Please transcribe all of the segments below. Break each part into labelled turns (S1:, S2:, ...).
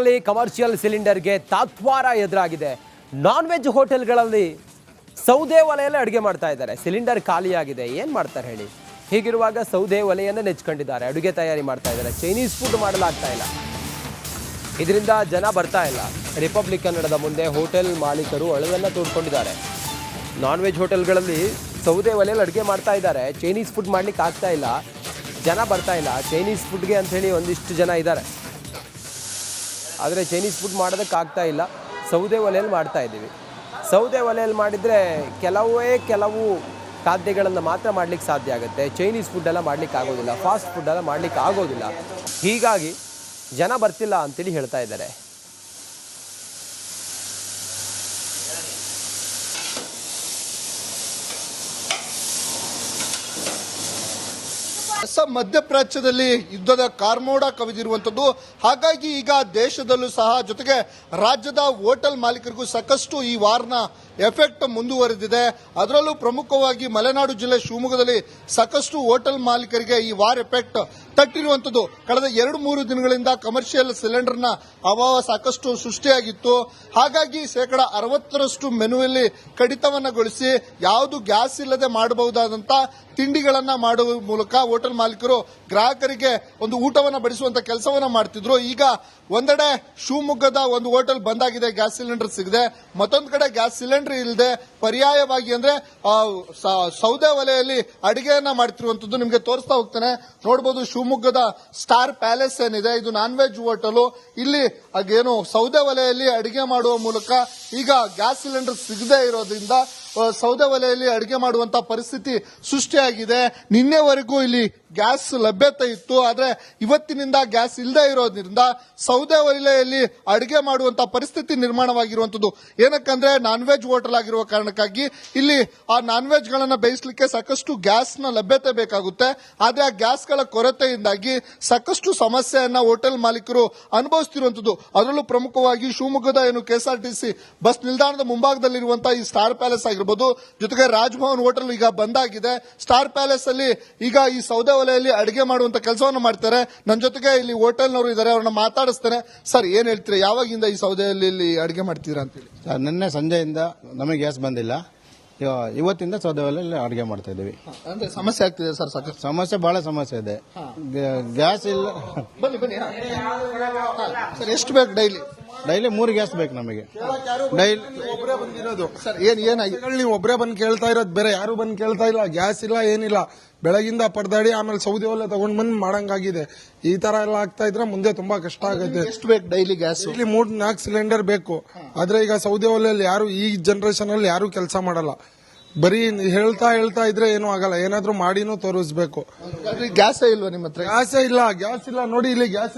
S1: ಶಿವಮೊಗ್ಗದಲ್ಲಿ ಕಮರ್ಷಿಯಲ್ ಸಿಲಿಂಡರ್ಗೆ ತಾತ್ವಾರ ಎದುರಾಗಿದೆ. Non veg ಹೋಟೆಲ್ಗಳಲ್ಲಿ ಸೌದೆ ಒಲೆಯಲ್ಲಿ ಅಡುಗೆ ಮಾಡ್ತಾ ಇದ್ದಾರೆ. ಸಿಲಿಂಡರ್ ಖಾಲಿಯಾಗಿದೆ, ಏನು ಮಾಡ್ತಾರೆ ಹೇಳಿ? ಹೀಗಿರುವಾಗ ಸೌದೆ ಒಲೆಯನ್ನು ನೆಚ್ಕೊಂಡಿದ್ದಾರೆ, ಅಡುಗೆ ತಯಾರಿ ಮಾಡ್ತಾ ಇದ್ದಾರೆ. ಚೈನೀಸ್ ಫುಡ್ ಮಾಡಲಾಗ್ತಾ ಇಲ್ಲ, ಇದರಿಂದ ಜನ ಬರ್ತಾ ಇಲ್ಲ. ರಿಪಬ್ಲಿಕ್ ಕನ್ನಡದ ಮುಂದೆ ಹೋಟೆಲ್ ಮಾಲೀಕರು ಅಳಲನ್ನು ತೋಡ್ಕೊಂಡಿದ್ದಾರೆ. ನಾನ್ ವೆಜ್ ಹೋಟೆಲ್ಗಳಲ್ಲಿ ಸೌದೆ ಒಲೆಯಲ್ಲಿ ಅಡುಗೆ ಮಾಡ್ತಾ ಇದ್ದಾರೆ. ಚೈನೀಸ್ ಫುಡ್ ಮಾಡ್ಲಿಕ್ಕೆ ಆಗ್ತಾ ಇಲ್ಲ, ಜನ ಬರ್ತಾ ಇಲ್ಲ. ಚೈನೀಸ್ ಫುಡ್ಗೆ ಅಂಥೇಳಿ ಒಂದಿಷ್ಟು ಜನ ಇದ್ದಾರೆ, ಆದರೆ ಚೈನೀಸ್ ಫುಡ್ ಮಾಡೋದಕ್ಕಾಗ್ತಾ ಇಲ್ಲ. ಸೌದೆ ಒಲೆಯಲ್ಲಿ ಮಾಡ್ತಾ ಇದ್ದೀವಿ. ಸೌದೆ ಒಲೆಯಲ್ಲಿ ಮಾಡಿದರೆ ಕೆಲವು ಖಾದ್ಯಗಳನ್ನು ಮಾತ್ರ ಮಾಡಲಿಕ್ಕೆ ಸಾಧ್ಯ ಆಗುತ್ತೆ. ಚೈನೀಸ್ ಫುಡ್ಡೆಲ್ಲ ಮಾಡಲಿಕ್ಕೆ ಆಗೋದಿಲ್ಲ, ಫಾಸ್ಟ್ ಫುಡ್ಡೆಲ್ಲ ಮಾಡಲಿಕ್ಕೆ ಆಗೋದಿಲ್ಲ. ಹೀಗಾಗಿ ಜನ ಬರ್ತಿಲ್ಲ ಅಂತೇಳಿ ಹೇಳ್ತಾ ಇದ್ದಾರೆ.
S2: ಮಧ್ಯಪ್ರಾಚ್ಯದಲ್ಲಿ ಯುದ್ಧದ ಕಾರ್ಮೋಡ ಕವಿದಿರುವಂಥದ್ದು. ಹಾಗಾಗಿ ಈಗ ದೇಶದಲ್ಲೂ ಸಹ, ಜೊತೆಗೆ ರಾಜ್ಯದ ಹೋಟೆಲ್ ಮಾಲೀಕರಿಗೂ ಸಾಕಷ್ಟು ಈ ವಾರ್ನ ಎಫೆಕ್ಟ್ ಮುಂದುವರೆದಿದೆ. ಅದರಲ್ಲೂ ಪ್ರಮುಖವಾಗಿ ಮಲೆನಾಡು ಜಿಲ್ಲೆ ಶಿವಮೊಗ್ಗದಲ್ಲಿ ಸಾಕಷ್ಟು ಹೋಟೆಲ್ ಮಾಲೀಕರಿಗೆ ಈ ವಾರ್ ಎಫೆಕ್ಟ್ ತಟ್ಟಿರುವಂಥದ್ದು. ಕಳೆದ 2-3 ದಿನಗಳಿಂದ ಕಮರ್ಷಿಯಲ್ ಸಿಲಿಂಡರ್ನ ಅಭಾವ ಸಾಕಷ್ಟು ಸೃಷ್ಟಿಯಾಗಿತ್ತು. ಹಾಗಾಗಿ 60% ಮೆನುವಲ್ಲಿ ಕಡಿತವನ್ನಗೊಳಿಸಿ ಯಾವುದು ಗ್ಯಾಸ್ ಇಲ್ಲದೆ ಮಾಡಬಹುದಾದಂತ ತಿಂಡಿಗಳನ್ನ ಮಾಡುವ ಮೂಲಕ ಹೋಟೆಲ್ ಮಾಲೀಕರು ಗ್ರಾಹಕರಿಗೆ ಒಂದು ಊಟವನ್ನು ಬಡಿಸುವಂತ ಕೆಲಸವನ್ನ ಮಾಡ್ತಿದ್ರು. ಈಗ ಒಂದೆಡೆ ಶಿವಮೊಗ್ಗದ ಒಂದು ಹೋಟೆಲ್ ಬಂದಾಗಿದೆ, ಗ್ಯಾಸ್ ಸಿಲಿಂಡರ್ ಸಿಗದೆ. ಮತ್ತೊಂದು ಕಡೆ ಗ್ಯಾಸ್ ಸಿಲಿಂಡರ್ ಇಲ್ಲದೆ ಪರ್ಯಾಯವಾಗಿ ಅಂದ್ರೆ ಸೌದೆ ಒಲೆಯಲ್ಲಿ ಅಡಿಗೆಯನ್ನ ಮಾಡ್ತಿರುವಂತದ್ದು ನಿಮಗೆ ತೋರಿಸ್ತಾ ಹೋಗ್ತೇನೆ. ನೋಡಬಹುದು, ಶಿವಮೊಗ್ಗದ ಸ್ಟಾರ್ ಪ್ಯಾಲೇಸ್ ಏನಿದೆ, ಇದು ನಾನ್ ವೆಜ್ ಹೋಟೆಲ್. ಇಲ್ಲಿ ಏನು ಸೌದೆ ಒಲೆಯಲ್ಲಿ ಅಡಿಗೆ ಮಾಡುವ ಮೂಲಕ ಈಗ ಗ್ಯಾಸ್ ಸಿಲಿಂಡರ್ ಸಿಗದೆ ಇರೋದ್ರಿಂದ ಸೌದೆ ಒಲೆಯಲ್ಲಿ ಅಡಿಗೆ ಮಾಡುವಂತ ಪರಿಸ್ಥಿತಿ ಸೃಷ್ಟಿಯಾಗಿದೆ. ನಿನ್ನೆವರೆಗೂ ಇಲ್ಲಿ ಗ್ಯಾಸ್ ಲಭ್ಯತೆ ಇತ್ತು, ಆದ್ರೆ ಇವತ್ತಿನಿಂದ ಗ್ಯಾಸ್ ಇಲ್ಲದೆ ಇರೋದ್ರಿಂದ ಸೌದೆ ಒಲೆಯಲ್ಲಿ ಅಡಿಗೆ ಮಾಡುವಂತ ಪರಿಸ್ಥಿತಿ ನಿರ್ಮಾಣವಾಗಿರುವಂತದ್ದು. ಏನಕ್ಕಂದ್ರೆ ನಾನ್ ವೆಜ್ ಹೋಟೆಲ್ ಆಗಿರುವ ಕಾರಣಕ್ಕಾಗಿ ಇಲ್ಲಿ ಆ ನಾನ್ ವೆಜ್ ಗಳನ್ನ ಬೇಯಿಸಲಿಕ್ಕೆ ಸಾಕಷ್ಟು ಗ್ಯಾಸ್ ನ ಲಭ್ಯತೆ ಬೇಕಾಗುತ್ತೆ. ಆದ್ರೆ ಆ ಗ್ಯಾಸ್ ಗಳ ಕೊರತೆಯಿಂದಾಗಿ ಸಾಕಷ್ಟು ಸಮಸ್ಯೆಯನ್ನ ಹೋಟೆಲ್ ಮಾಲೀಕರು ಅನುಭವಿಸುತ್ತಿರುವಂತದ್ದು. ಅದರಲ್ಲೂ ಪ್ರಮುಖವಾಗಿ ಶಿವಮೊಗ್ಗದ ಏನು ಕೆಎಸ್ಆರ್ಟಿಸಿ ಬಸ್ ನಿಲ್ದಾಣದ ಮುಂಭಾಗದಲ್ಲಿರುವಂತಹ ಈ ಸ್ಟಾರ್ ಪ್ಯಾಲೇಸ್ ಆಗಿರಬಹುದು, ಜೊತೆಗೆ ರಾಜಭವನ್ ಹೋಟೆಲ್ ಈಗ ಬಂದಾಗಿದೆ. ಸ್ಟಾರ್ ಪ್ಯಾಲೇಸ್ ಅಲ್ಲಿ ಈಗ ಈ ಸೌದೆ ಒಲೆಯಲ್ಲಿ ಅಡಿಗೆ ಮಾಡುವಂತ ಕೆಲಸವನ್ನು ಮಾಡ್ತಾರೆ. ನನ್ನ ಜೊತೆಗೆ ಇಲ್ಲಿ ಹೋಟೆಲ್ನವರು ಇದ್ದಾರೆ, ಅವ್ರನ್ನ ಮಾತಾಡಿಸ್ತೇನೆ. ಸರ್, ಏನ್ ಹೇಳ್ತೀರಾ, ಯಾವಾಗಿಂದ ಈ ಸೌದೆಯಲ್ಲಿ ಅಡಿಗೆ ಮಾಡ್ತೀರಾ ಅಂತೇಳಿ?
S3: ನಿನ್ನೆ ಸಂಜೆಯಿಂದ ನಮಗೆ ಗ್ಯಾಸ್ ಬಂದಿಲ್ಲ, ಇವತ್ತಿಂದ ಸೌದೆ ಒಲೆಯಲ್ಲಿ ಅಡಿಗೆ ಮಾಡ್ತಾ ಇದೀವಿ.
S2: ಅಂದ್ರೆ ಸಮಸ್ಯೆ ಆಗ್ತಿದೆ ಸರ್? ಸಾಕಷ್ಟು
S3: ಸಮಸ್ಯೆ, ಬಹಳ ಸಮಸ್ಯೆ ಇದೆ. ಗ್ಯಾಸ್ ಇಲ್ಲ.
S2: ಬನ್ನಿ ಸರ್, ಎಷ್ಟು ಬೇಕು ಡೈಲಿ?
S3: 3 ಗ್ಯಾಸ್ ಬೇಕು ನಮಗೆ ಡೈಲಿ.
S4: ಒಬ್ಬರೇ ಬಂದಿರೋದು
S2: ಸರ್, ಏನಾಗಿದೆ?
S4: ನೀವು ಒಬ್ಬರೇ ಬಂದು ಕೇಳ್ತಾ ಇರೋದು, ಬೇರೆ ಯಾರು ಬಂದು ಕೇಳ್ತಾ ಇಲ್ಲ. ಗ್ಯಾಸ್ ಇಲ್ಲ, ಏನಿಲ್ಲ. ಬೆಳಗಿಂದ ಪರದಾಡಿ ಆಮೇಲೆ ಸೌದೆ ಒಲೆ ತಗೊಂಡ್ ಬಂದು ಮಾಡಂಗಾಗಿದೆ. ಈ ತರ ಎಲ್ಲ ಆಗ್ತಾ ಇದ್ರೆ ಮುಂದೆ ತುಂಬಾ ಕಷ್ಟ ಆಗುತ್ತೆ.
S2: ಎಷ್ಟು ಬೇಕು ಡೈಲಿ ಗ್ಯಾಸ್?
S4: ಇಲ್ಲಿ 3-4 ಸಿಲಿಂಡರ್ ಬೇಕು. ಆದ್ರೆ ಈಗ ಸೌದೆ ಒಲೆಯಲ್ಲಿ ಯಾರು ಈ ಜನರೇಷನ್ ಅಲ್ಲಿ ಯಾರು ಕೆಲಸ ಮಾಡಲ್ಲ. ಬರೀ ಹೇಳ್ತಾ ಇದ್ರೆ ಏನೂ ಆಗಲ್ಲ, ಏನಾದ್ರೂ ಮಾಡಿನೂ ತೋರಿಸ್ಬೇಕು.
S2: ಗ್ಯಾಸೇ ಇಲ್ವಾ ನಿಮ್ಮ ಹತ್ರ?
S4: ಗ್ಯಾಸ್ ಇಲ್ಲ ನೋಡಿ, ಇಲ್ಲಿ ಗ್ಯಾಸ್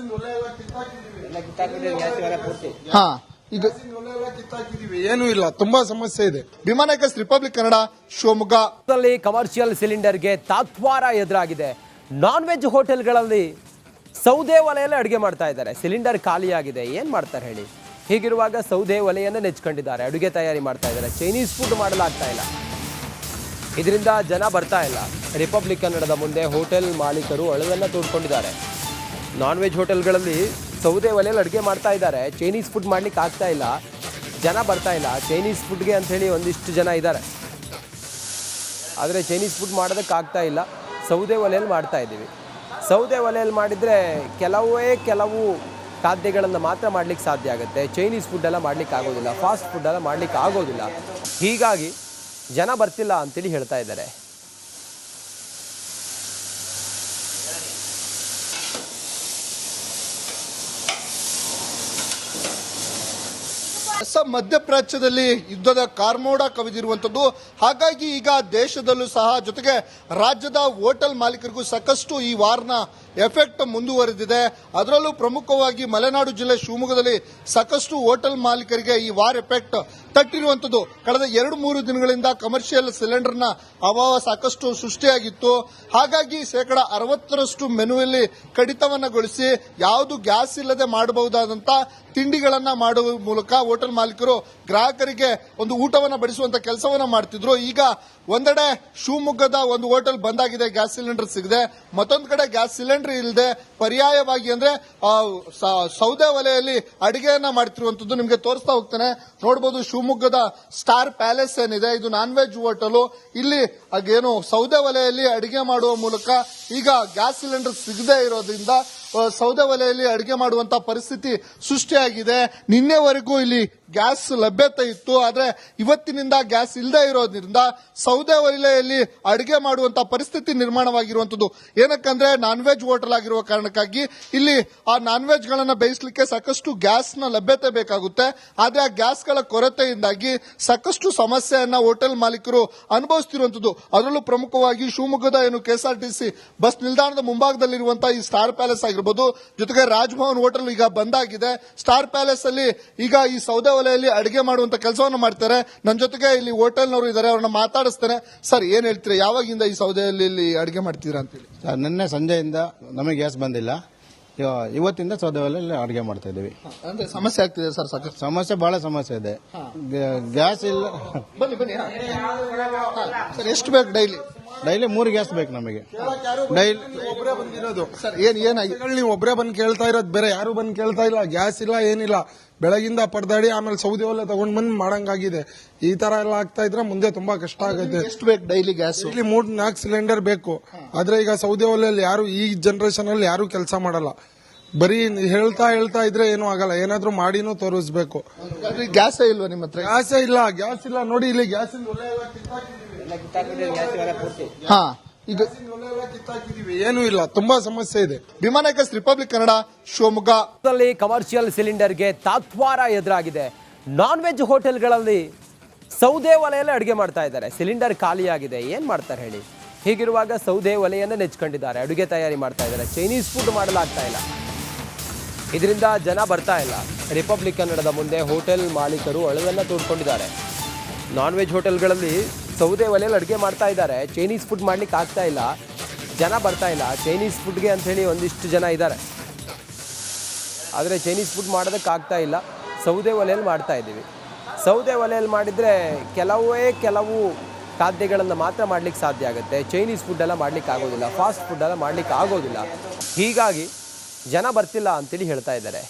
S2: ಈಗ
S4: ಏನೂ ಇಲ್ಲ, ತುಂಬಾ ಸಮಸ್ಯೆ ಇದೆ.
S2: ವಿಮಾನಕಸ್ ರಿಪಬ್ಲಿಕ್ ಕನ್ನಡ, ಶಿವಮೊಗ್ಗ.
S1: ಕಮರ್ಷಿಯಲ್ ಸಿಲಿಂಡರ್ಗೆ ತಾತ್ವಾರ ಎದುರಾಗಿದೆ. ನಾನ್ ವೆಜ್ ಹೋಟೆಲ್ಗಳಲ್ಲಿ ಸೌದೆ ಒಲೆಯಲ್ಲಿ ಅಡುಗೆ ಮಾಡ್ತಾ ಇದ್ದಾರೆ. ಸಿಲಿಂಡರ್ ಖಾಲಿಯಾಗಿದೆ, ಏನು ಮಾಡ್ತಾರೆ ಹೇಳಿ? ಹೀಗಿರುವಾಗ ಸೌದೆ ಒಲೆಯನ್ನು ನೆಚ್ಕೊಂಡಿದ್ದಾರೆ, ಅಡುಗೆ ತಯಾರಿ ಮಾಡ್ತಾ ಇದ್ದಾರೆ. ಚೈನೀಸ್ ಫುಡ್ ಮಾಡಲಾಗ್ತಾ ಇಲ್ಲ, ಇದರಿಂದ ಜನ ಬರ್ತಾ ಇಲ್ಲ. ರಿಪಬ್ಲಿಕ್ ಕನ್ನಡದ ಮುಂದೆ ಹೋಟೆಲ್ ಮಾಲೀಕರು ಅಳಲನ್ನು ತೋಡ್ಕೊಂಡಿದ್ದಾರೆ. ನಾನ್ ವೆಜ್ ಹೋಟೆಲ್ಗಳಲ್ಲಿ ಸೌದೆ ಒಲೆಯಲ್ಲಿ ಅಡುಗೆ ಮಾಡ್ತಾ ಇದ್ದಾರೆ. ಚೈನೀಸ್ ಫುಡ್ ಮಾಡ್ಲಿಕ್ಕೆ ಆಗ್ತಾ ಇಲ್ಲ, ಜನ ಬರ್ತಾ ಇಲ್ಲ. ಚೈನೀಸ್ ಫುಡ್ಗೆ ಅಂಥೇಳಿ ಒಂದಿಷ್ಟು ಜನ ಇದ್ದಾರೆ, ಆದರೆ ಚೈನೀಸ್ ಫುಡ್ ಮಾಡೋದಕ್ಕಾಗ್ತಾ ಇಲ್ಲ. ಸೌದೆ ಒಲೆಯಲ್ಲಿ ಮಾಡ್ತಾ ಇದ್ದೀವಿ. ಸೌದೆ ಒಲೆಯಲ್ಲಿ ಮಾಡಿದರೆ ಕೆಲವು ಖಾದ್ಯಗಳನ್ನು ಮಾತ್ರ ಮಾಡಲಿಕ್ಕೆ ಸಾಧ್ಯ ಆಗುತ್ತೆ. ಚೈನೀಸ್ ಫುಡ್ಡೆಲ್ಲ ಮಾಡಲಿಕ್ಕೆ ಆಗೋದಿಲ್ಲ, ಫಾಸ್ಟ್ ಫುಡ್ಡೆಲ್ಲ ಮಾಡಲಿಕ್ಕೆ ಆಗೋದಿಲ್ಲ. ಹೀಗಾಗಿ ಜನ ಬರ್ತಿಲ್ಲ ಅಂತೇಳಿ ಹೇಳ್ತಾ ಇದ್ದಾರೆ.
S2: ಮಧ್ಯಪ್ರಾಚ್ಯದಲ್ಲಿ ಯುದ್ಧದ ಕಾರ್ಮೋಡ ಕವಿದಿರುವಂಥದ್ದು. ಹಾಗಾಗಿ ಈಗ ದೇಶದಲ್ಲೂ ಸಹ, ಜೊತೆಗೆ ರಾಜ್ಯದ ಹೋಟೆಲ್ ಮಾಲೀಕರಿಗೂ ಸಾಕಷ್ಟು ಈ ವಾರ್ನ ಎಫೆಕ್ಟ್ ಮುಂದುವರೆದಿದೆ. ಅದರಲ್ಲೂ ಪ್ರಮುಖವಾಗಿ ಮಲೆನಾಡು ಜಿಲ್ಲೆ ಶಿವಮೊಗ್ಗದಲ್ಲಿ ಸಾಕಷ್ಟು ಹೋಟೆಲ್ ಮಾಲೀಕರಿಗೆ ಈ ವಾರ್ ಎಫೆಕ್ಟ್ ತಟ್ಟಿರುವಂಥದ್ದು. ಕಳೆದ 2-3 ದಿನಗಳಿಂದ ಕಮರ್ಷಿಯಲ್ ಸಿಲಿಂಡರ್ನ ಅಭಾವ ಸಾಕಷ್ಟು ಸೃಷ್ಟಿಯಾಗಿತ್ತು. ಹಾಗಾಗಿ 60% ಮೆನುವಲ್ಲಿ ಕಡಿತವನ್ನಗೊಳಿಸಿ ಯಾವುದು ಗ್ಯಾಸ್ ಇಲ್ಲದೆ ಮಾಡಬಹುದಾದಂತ ತಿಂಡಿಗಳನ್ನ ಮಾಡುವ ಮೂಲಕ ಹೋಟೆಲ್ ಮಾಲೀಕರು ಗ್ರಾಹಕರಿಗೆ ಒಂದು ಊಟವನ್ನು ಬಡಿಸುವಂತ ಕೆಲಸವನ್ನ ಮಾಡ್ತಿದ್ರು. ಈಗ ಒಂದೆಡೆ ಶಿವಮೊಗ್ಗದ ಒಂದು ಹೋಟೆಲ್ ಬಂದಾಗಿದೆ, ಗ್ಯಾಸ್ ಸಿಲಿಂಡರ್ ಸಿಗದೆ. ಮತ್ತೊಂದು ಕಡೆ ಗ್ಯಾಸ್ ಸಿಲಿಂಡರ್ ಸಿಲಿಂಡರ್ ಇಲ್ಲದೆ ಪರ್ಯಾಯವಾಗಿ ಅಂದ್ರೆ ಸೌದೆ ಒಲೆಯಲ್ಲಿ ಅಡಿಗೆಯನ್ನ ಮಾಡ್ತಿರುವಂತದ್ದು ನಿಮ್ಗೆ ತೋರಿಸ್ತಾ ಹೋಗ್ತೇನೆ. ನೋಡಬಹುದು ಶಿವಮೊಗ್ಗದ ಸ್ಟಾರ್ ಪ್ಯಾಲೇಸ್ ಏನಿದೆ, ಇದು ನಾನ್ ವೆಜ್ ಹೋಟೆಲ್. ಇಲ್ಲಿ ಏನು ಸೌದೆ ಒಲೆಯಲ್ಲಿ ಅಡಿಗೆ ಮಾಡುವ ಮೂಲಕ ಈಗ ಗ್ಯಾಸ್ ಸಿಲಿಂಡರ್ ಸಿಗದೆ ಇರೋದ್ರಿಂದ ಸೌದೆ ಒಲೆಯಲ್ಲಿ ಅಡಿಗೆ ಮಾಡುವಂತ ಪರಿಸ್ಥಿತಿ ಸೃಷ್ಟಿಯಾಗಿದೆ. ನಿನ್ನೆವರೆಗೂ ಇಲ್ಲಿ ಗ್ಯಾಸ್ ಲಭ್ಯತೆ ಇತ್ತು, ಆದ್ರೆ ಇವತ್ತಿನಿಂದ ಗ್ಯಾಸ್ ಇಲ್ಲದೆ ಇರೋದ್ರಿಂದ ಸೌದೆ ಒಲೆಯಲ್ಲಿ ಅಡಿಗೆ ಮಾಡುವಂತ ಪರಿಸ್ಥಿತಿ ನಿರ್ಮಾಣವಾಗಿರುವಂತದ್ದು. ಏನಕ್ಕಂದ್ರೆ ನಾನ್ ವೆಜ್ ಹೋಟೆಲ್ ಆಗಿರುವ ಕಾರಣಕ್ಕಾಗಿ ಇಲ್ಲಿ ಆ ನಾನ್ ವೆಜ್ ಗಳನ್ನ ಬೇಯಿಸಲಿಕ್ಕೆ ಸಾಕಷ್ಟು ಗ್ಯಾಸ್ ನ ಲಭ್ಯತೆ ಬೇಕಾಗುತ್ತೆ. ಆದ್ರೆ ಆ ಗ್ಯಾಸ್ ಗಳ ಕೊರತೆಯಿಂದಾಗಿ ಸಾಕಷ್ಟು ಸಮಸ್ಯೆಯನ್ನ ಹೋಟೆಲ್ ಮಾಲೀಕರು ಅನುಭವಿಸುತ್ತಿರುವಂತದ್ದು. ಅದರಲ್ಲೂ ಪ್ರಮುಖವಾಗಿ ಶಿವಮೊಗ್ಗದ ಏನು ಕೆಎಸ್ಆರ್ಟಿಸಿ ಬಸ್ ನಿಲ್ದಾಣದ ಮುಂಭಾಗದಲ್ಲಿರುವಂತಹ ಈ ಸ್ಟಾರ್ ಪ್ಯಾಲೇಸ್ ಆಗಿರ್ಬೋದು, ಜೊತೆಗೆ ರಾಜಭವನ್ ಹೋಟೆಲ್ ಈಗ ಬಂದಾಗಿದೆ. ಸ್ಟಾರ್ ಪ್ಯಾಲೇಸ್ ಅಲ್ಲಿ ಈಗ ಈ ಸೌದೆ ಒಲೆಯಲ್ಲಿ ಅಡಿಗೆ ಮಾಡುವಂತ ಕೆಲಸವನ್ನು ಮಾಡ್ತಾರೆ. ನನ್ನ ಜೊತೆಗೆ ಇಲ್ಲಿ ಹೋಟೆಲ್ನವರು ಇದ್ದಾರೆ, ಅವ್ರನ್ನ ಮಾತಾಡಿಸ್ತೇನೆ. ಸರ್, ಏನ್ ಹೇಳ್ತೀರಾ, ಯಾವಾಗಿಂದ ಈ ಸೌದೆಯಲ್ಲಿ ಅಡಿಗೆ ಮಾಡ್ತೀರಾ ಅಂತೇಳಿ?
S3: ನಿನ್ನೆ ಸಂಜೆಯಿಂದ ನಮಗೆ ಗ್ಯಾಸ್ ಬಂದಿಲ್ಲ, ಇವತ್ತಿಂದ ಸೌದೆ ಒಲೆಯಲ್ಲಿ ಅಡಿಗೆ ಮಾಡ್ತಾ ಇದೀವಿ.
S2: ಅಂದ್ರೆ ಸಮಸ್ಯೆ ಆಗ್ತಿದೆ ಸರ್, ಸಾಕಷ್ಟು
S3: ಸಮಸ್ಯೆ, ಬಹಳ ಸಮಸ್ಯೆ ಇದೆ. ಗ್ಯಾಸ್ ಇಲ್ಲ.
S2: ಬನ್ನಿ ಸರ್, ಎಷ್ಟು ಬೇಕು ಡೈಲಿ?
S3: ಡೈಲಿ 3 ಗ್ಯಾಸ್ ಬೇಕು ನಮಗೆ. ಡೈಲಿ
S4: ಒಬ್ಬರೇ ಬಂದಿರೋದು
S2: ಸರ್, ಏನಾಗಿದೆ?
S4: ನೀವು ಒಬ್ಬರೇ ಬಂದು ಕೇಳ್ತಾ ಇರೋದು, ಬೇರೆ ಯಾರು ಬಂದು ಕೇಳ್ತಾ ಇಲ್ಲ. ಗ್ಯಾಸ್ ಇಲ್ಲ, ಏನಿಲ್ಲ. ಬೆಳಗಿಂದ ಪರದಾಡಿ ಆಮೇಲೆ ಸೌದೆ ಒಲೆ ತಗೊಂಡ್ ಬಂದು ಮಾಡಂಗಾಗಿದೆ. ಈ ತರ ಎಲ್ಲ ಆಗ್ತಾ ಇದ್ರೆ ಮುಂದೆ ತುಂಬಾ ಕಷ್ಟ ಆಗುತ್ತೆ.
S2: ಎಷ್ಟು ಬೇಕು ಡೈಲಿ ಗ್ಯಾಸ್?
S4: ಇಲ್ಲಿ 3-4 ಸಿಲಿಂಡರ್ ಬೇಕು. ಆದ್ರೆ ಈಗ ಸೌದೆ ಒಲೆಯಲ್ಲಿ ಯಾರು ಈ ಜನರೇಷನ್ ಅಲ್ಲಿ ಯಾರು ಕೆಲಸ ಮಾಡಲ್ಲ. ಬರೀ ಹೇಳ್ತಾ ಇದ್ರೆ ಏನೂ ಆಗಲ್ಲ. ಏನಾದ್ರೂ ಮಾಡಿನೂ ತೋರಿಸ್ಬೇಕು.
S2: ಗ್ಯಾಸೇ ಇಲ್ವಾ ನಿಮ್ಮ ಹತ್ರ?
S4: ಗ್ಯಾಸ್ ಇಲ್ಲ ನೋಡಿ. ಇಲ್ಲಿ ಗ್ಯಾಸ್ ಏನೂ ಇಲ್ಲ. ತುಂಬಾ ಸಮಸ್ಯೆ ಇದೆ.
S2: ವಿಮಾನಕ್ಕೆ ರಿಪಬ್ಲಿಕ್ ಕನ್ನಡ, ಶಿವಮೊಗ್ಗ.
S1: ಕಮರ್ಷಿಯಲ್ ಸಿಲಿಂಡರ್ಗೆ ತಾತ್ವಾರ ಎದುರಾಗಿದೆ. ನಾನ್ ವೆಜ್ ಹೋಟೆಲ್ಗಳಲ್ಲಿ ಸೌದೆ ಒಲೆಯಲ್ಲೇ ಅಡುಗೆ ಮಾಡ್ತಾ ಇದ್ದಾರೆ. ಸಿಲಿಂಡರ್ ಖಾಲಿಯಾಗಿದೆ, ಏನ್ ಮಾಡ್ತಾರೆ ಹೇಳಿ? ಹೀಗಿರುವಾಗ ಸೌದೆ ಒಲೆಯನ್ನು ನೆಚ್ಕೊಂಡಿದ್ದಾರೆ, ಅಡುಗೆ ತಯಾರಿ ಮಾಡ್ತಾ ಇದ್ದಾರೆ. ಚೈನೀಸ್ ಫುಡ್ ಮಾಡಲಾಗ್ತಾ ಇಲ್ಲ, ಇದರಿಂದ ಜನ ಬರ್ತಾ ಇಲ್ಲ. ರಿಪಬ್ಲಿಕ್ ಕನ್ನಡದ ಮುಂದೆ ಹೋಟೆಲ್ ಮಾಲೀಕರು ಅಳಲನ್ನು ತೋಡ್ಕೊಂಡಿದ್ದಾರೆ. ನಾನ್ ವೆಜ್ ಹೋಟೆಲ್ಗಳಲ್ಲಿ ಸೌದೆ ಒಲೆಯಲ್ಲಿ ಅಡುಗೆ ಮಾಡ್ತಾ ಇದ್ದಾರೆ, ಚೈನೀಸ್ ಫುಡ್ ಮಾಡ್ಲಿಕ್ಕೆ ಆಗ್ತಾ ಇಲ್ಲ, ಜನ ಬರ್ತಾ ಇಲ್ಲ. ಚೈನೀಸ್ ಫುಡ್ಗೆ ಅಂಥೇಳಿ ಒಂದಿಷ್ಟು ಜನ ಇದ್ದಾರೆ, ಆದರೆ ಚೈನೀಸ್ ಫುಡ್ ಮಾಡೋದಕ್ಕಾಗ್ತಾ ಇಲ್ಲ. ಸೌದೆ ಒಲೆಯಲ್ಲಿ ಮಾಡ್ತಾ ಇದ್ದೀವಿ. ಸೌದೆ ಒಲೆಯಲ್ಲಿ ಮಾಡಿದರೆ ಕೆಲವು ಖಾದ್ಯಗಳನ್ನು ಮಾತ್ರ ಮಾಡ್ಲಿಕ್ಕೆ ಸಾಧ್ಯ ಆಗುತ್ತೆ. ಚೈನೀಸ್ ಫುಡ್ ಎಲ್ಲ ಮಾಡ್ಲಿಕ್ಕೆ ಆಗೋದಿಲ್ಲ, ಫಾಸ್ಟ್ ಫುಡ್ ಎಲ್ಲ ಮಾಡ್ಲಿಕ್ಕೆ ಆಗೋದಿಲ್ಲ. ಹೀಗಾಗಿ ಜನ ಬರ್ತಿಲ್ಲ ಅಂತೇಳಿ ಹೇಳ್ತಾ ಇದ್ದಾರೆ.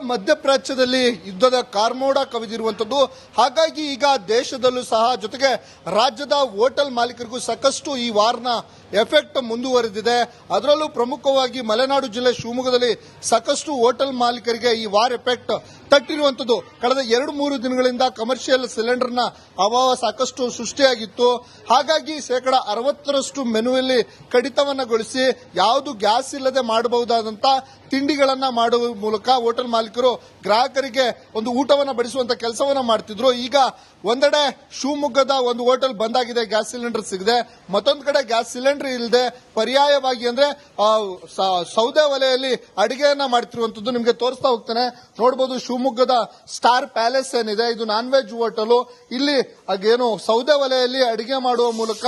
S2: ಮಧ್ಯಪ್ರಾಚ್ಯದಲ್ಲಿ ಯುದ್ಧದ ಕಾರ್ಮೋಡ ಕವಿದಿರುವಂತದ್ದು. ಹಾಗಾಗಿ ಈಗ ದೇಶದಲ್ಲೂ ಸಹ, ಜೊತೆಗೆ ರಾಜ್ಯದ ಹೋಟೆಲ್ ಮಾಲೀಕರಿಗೂ ಸಾಕಷ್ಟು ಈ ವಾರ್ನ ಎಫೆಕ್ಟ್ ಮುಂದುವರೆದಿದೆ. ಅದರಲ್ಲೂ ಪ್ರಮುಖವಾಗಿ ಮಲೆನಾಡು ಜಿಲ್ಲೆ ಶಿವಮೊಗ್ಗದಲ್ಲಿ ಸಾಕಷ್ಟು ಹೋಟೆಲ್ ಮಾಲೀಕರಿಗೆ ಈ ವಾರ್ ಎಫೆಕ್ಟ್ ತಟ್ಟಿರುವಂತದ್ದು. ಕಳೆದ 2-3 ದಿನಗಳಿಂದ ಕಮರ್ಷಿಯಲ್ ಸಿಲಿಂಡರ್ನ ಅಭಾವ ಸಾಕಷ್ಟು ಸೃಷ್ಟಿಯಾಗಿತ್ತು. ಹಾಗಾಗಿ 60% ಮೆನುವಲ್ಲಿ ಕಡಿತವನ್ನಗೊಳಿಸಿ ಯಾವುದು ಗ್ಯಾಸ್ ಇಲ್ಲದೆ ಮಾಡಬಹುದಾದಂತ ತಿಂಡಿಗಳನ್ನ ಮಾಡುವ ಮೂಲಕ ಹೋಟೆಲ್ ಮಾಲೀಕರು ಗ್ರಾಹಕರಿಗೆ ಒಂದು ಊಟವನ್ನ ಬಡಿಸುವಂತ ಕೆಲಸವನ್ನ ಮಾಡ್ತಿದ್ರು. ಈಗ ಒಂದೆಡೆ ಶಿವಮೊಗ್ಗದ ಒಂದು ಹೋಟೆಲ್ ಬಂದಾಗಿದೆ, ಗ್ಯಾಸ್ ಸಿಲಿಂಡರ್ ಸಿಗದೆ. ಮತ್ತೊಂದು ಕಡೆ ಗ್ಯಾಸ್ ಸಿಲಿಂಡರ್ ಇಲ್ಲದೆ ಪರ್ಯಾಯವಾಗಿ ಅಂದ್ರೆ ಸೌದೆ ಒಲೆಯಲ್ಲಿ ಅಡಿಗೆಯನ್ನ ಮಾಡ್ತಿರುವಂತದ್ದು ನಿಮ್ಗೆ ತೋರಿಸ್ತಾ ಹೋಗ್ತೇನೆ. ನೋಡಬಹುದು ಶಿವಮೊಗ್ಗದ ಸ್ಟಾರ್ ಪ್ಯಾಲೇಸ್ ಏನಿದೆ, ಇದು ನಾನ್ ವೆಜ್ ಹೋಟೆಲ್. ಇಲ್ಲಿ ಏನು ಸೌದೆ ಒಲೆಯಲ್ಲಿ ಅಡಿಗೆ ಮಾಡುವ ಮೂಲಕ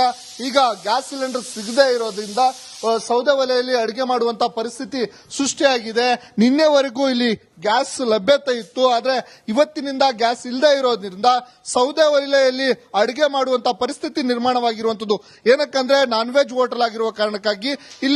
S2: ಈಗ ಗ್ಯಾಸ್ ಸಿಲಿಂಡರ್ ಸಿಗದೆ ಇರೋದ್ರಿಂದ ಸೌದೆ ಒಲೆಯಲ್ಲಿ ಅಡಿಗೆ ಮಾಡುವಂತ ಪರಿಸ್ಥಿತಿ ಸೃಷ್ಟಿಯಾಗಿದೆ. ನಿನ್ನೆವರೆಗೂ ಇಲ್ಲಿ ಗ್ಯಾಸ್ ಲಭ್ಯತೆ ಇತ್ತು, ಆದ್ರೆ ಇವತ್ತಿನಿಂದ ಗ್ಯಾಸ್ ಇಲ್ಲದೆ ಇರೋದ್ರಿಂದ ಸೌದೆ ಒಲೆಯಲ್ಲಿ ಅಡಿಗೆ ಮಾಡುವಂತ ಪರಿಸ್ಥಿತಿ ನಿರ್ಮಾಣವಾಗಿರುವಂತದ್ದು. ಏನಕ್ಕಂದ್ರೆ ನಾನ್ ವೆಜ್ ಹೋಟೆಲ್ ಆಗಿರುವ ಕಾರಣಕ್ಕಾಗಿ ಇಲ್ಲಿ